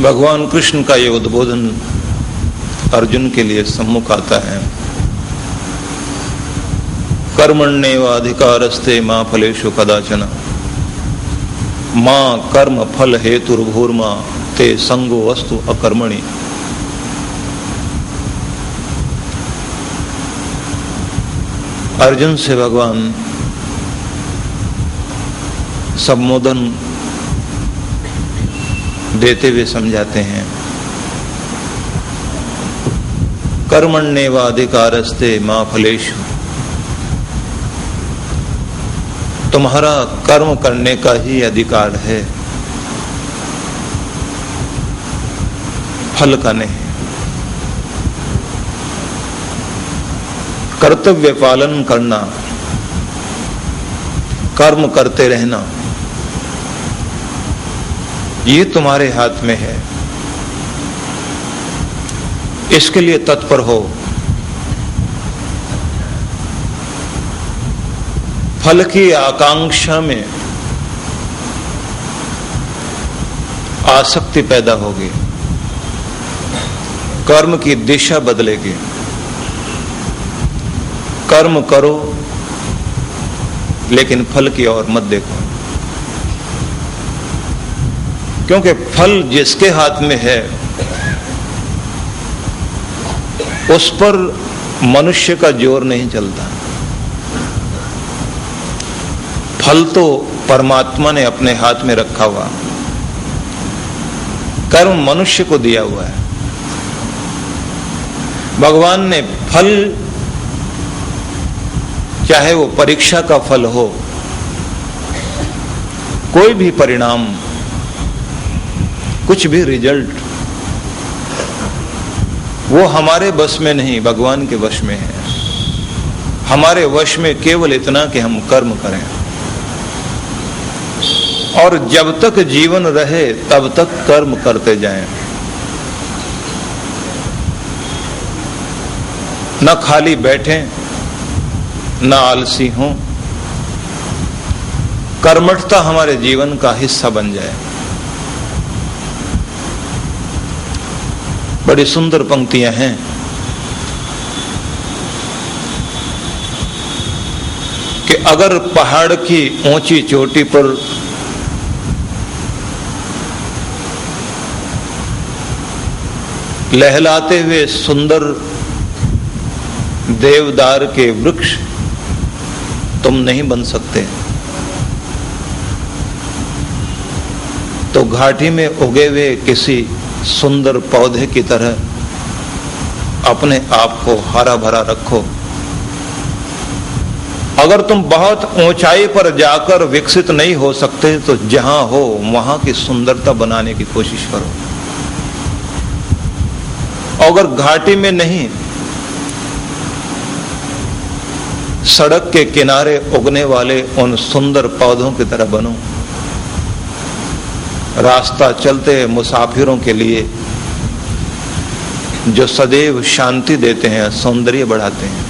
भगवान कृष्ण का ये उद्बोधन अर्जुन के लिए सम्मुख आता है। कर्मण्येवाधिकारस्ते मा फलेषु कदाचन मां कर्म फल हेतुर्भूर्मा ते संगो वस्तु अकर्मणि। अर्जुन से भगवान संबोधन देते हुए समझाते हैं, कर्मण्येवाधिकारस्ते मा फलेषु, तुम्हारा कर्म करने का ही अधिकार है, फल का नहीं। कर्तव्य पालन करना, कर्म करते रहना, ये तुम्हारे हाथ में है। इसके लिए तत्पर हो। फल की आकांक्षा में आसक्ति पैदा होगी, कर्म की दिशा बदलेगी। कर्म करो लेकिन फल की ओर मत देखो, क्योंकि फल जिसके हाथ में है उस पर मनुष्य का जोर नहीं चलता। फल तो परमात्मा ने अपने हाथ में रखा हुआ, कर्म मनुष्य को दिया हुआ है। भगवान ने फल, चाहे वो परीक्षा का फल हो, कोई भी परिणाम, कुछ भी रिजल्ट, वो हमारे वश में नहीं, भगवान के वश में है। हमारे वश में केवल इतना कि हम कर्म करें, और जब तक जीवन रहे तब तक कर्म करते जाएं। न खाली बैठें, न आलसी हों। कर्मठता हमारे जीवन का हिस्सा बन जाए। बड़ी सुंदर पंक्तियां हैं। कि अगर पहाड़ की ऊंची चोटी पर लहलाते हुए सुंदर देवदार के वृक्ष तुम नहीं बन सकते, तो घाटी में उगे हुए किसी सुंदर पौधे की तरह अपने आप को हरा भरा रखो। अगर तुम बहुत ऊंचाई पर जाकर विकसित नहीं हो सकते तो जहां हो वहां की सुंदरता बनाने की कोशिश करो। अगर घाटी में नहीं, सड़क के किनारे उगने वाले उन सुंदर पौधों की तरह बनो। रास्ता चलते मुसाफिरों के लिए जो सदैव शांति देते हैं, सौंदर्य बढ़ाते हैं।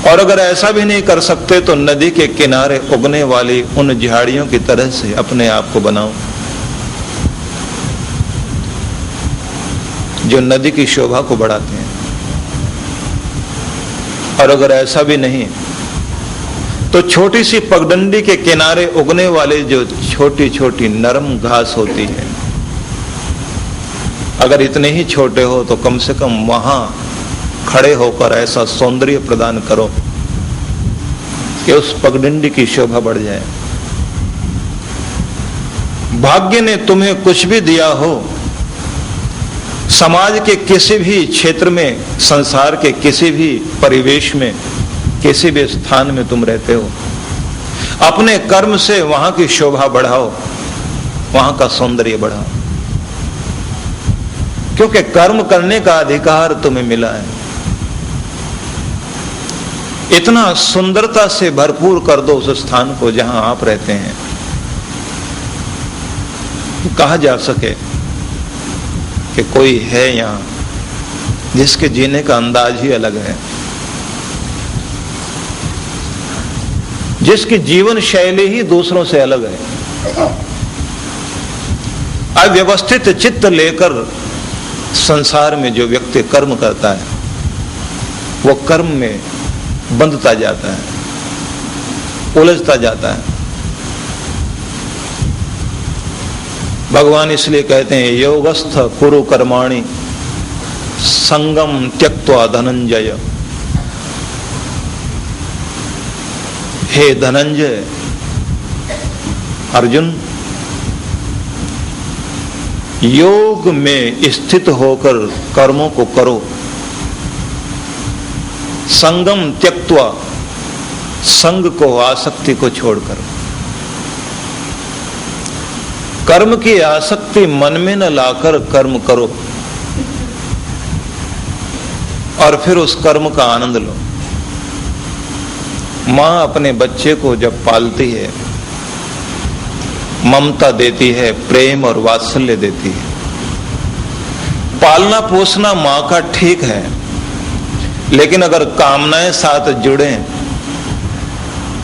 और अगर ऐसा भी नहीं कर सकते तो नदी के किनारे उगने वाली उन झाड़ियों की तरह से अपने आप को बनाओ, जो नदी की शोभा को बढ़ाते हैं। और अगर ऐसा भी नहीं तो छोटी सी पगडंडी के किनारे उगने वाले जो छोटी छोटी नरम घास होती है, अगर इतने ही छोटे हो तो कम से कम वहां खड़े होकर ऐसा सौंदर्य प्रदान करो कि उस पगडंडी की शोभा बढ़ जाए। भाग्य ने तुम्हें कुछ भी दिया हो, समाज के किसी भी क्षेत्र में, संसार के किसी भी परिवेश में, किसी भी स्थान में तुम रहते हो, अपने कर्म से वहां की शोभा बढ़ाओ, वहां का सौंदर्य बढ़ाओ, क्योंकि कर्म करने का अधिकार तुम्हें मिला है। इतना सुंदरता से भरपूर कर दो उस स्थान को जहां आप रहते हैं, कहा जा सके कि कोई है यहां जिसके जीने का अंदाज ही अलग है, जिसकी जीवन शैली ही दूसरों से अलग है। अव्यवस्थित चित्त लेकर संसार में जो व्यक्ति कर्म करता है वो कर्म में बंधता जाता है, उलझता जाता है। भगवान इसलिए कहते हैं योगस्थ कुरु कर्माणि संगम त्यक्त्वा धनंजय। हे धनंजय, अर्जुन, योग में स्थित होकर कर्मों को करो। संगम त्यक्त्वा, संग को, आसक्ति को छोड़कर। कर्म की आसक्ति मन में न लाकर कर्म करो और फिर उस कर्म का आनंद लो। मां अपने बच्चे को जब पालती है, ममता देती है, प्रेम और वात्सल्य देती है। पालना पोसना मां का ठीक है, लेकिन अगर कामनाएं साथ जुड़े,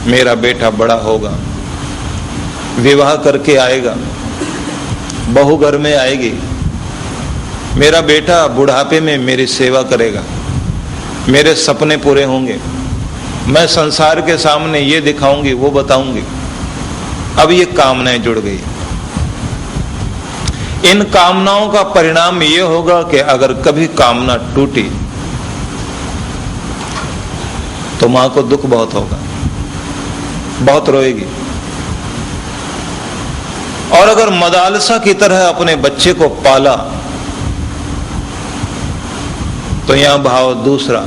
मेरा बेटा बड़ा होगा, विवाह करके आएगा, बहू घर में आएगी, मेरा बेटा बुढ़ापे में मेरी सेवा करेगा, मेरे सपने पूरे होंगे, मैं संसार के सामने ये दिखाऊंगी, वो बताऊंगी। अब ये कामनाएं जुड़ गई। इन कामनाओं का परिणाम ये होगा कि अगर कभी कामना टूटी तो मां को दुख बहुत होगा, बहुत रोएगी। और अगर मदालसा की तरह अपने बच्चे को पाला तो यहां भाव दूसरा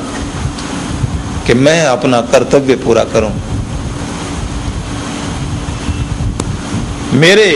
कि मैं अपना कर्तव्य पूरा करूं। मेरे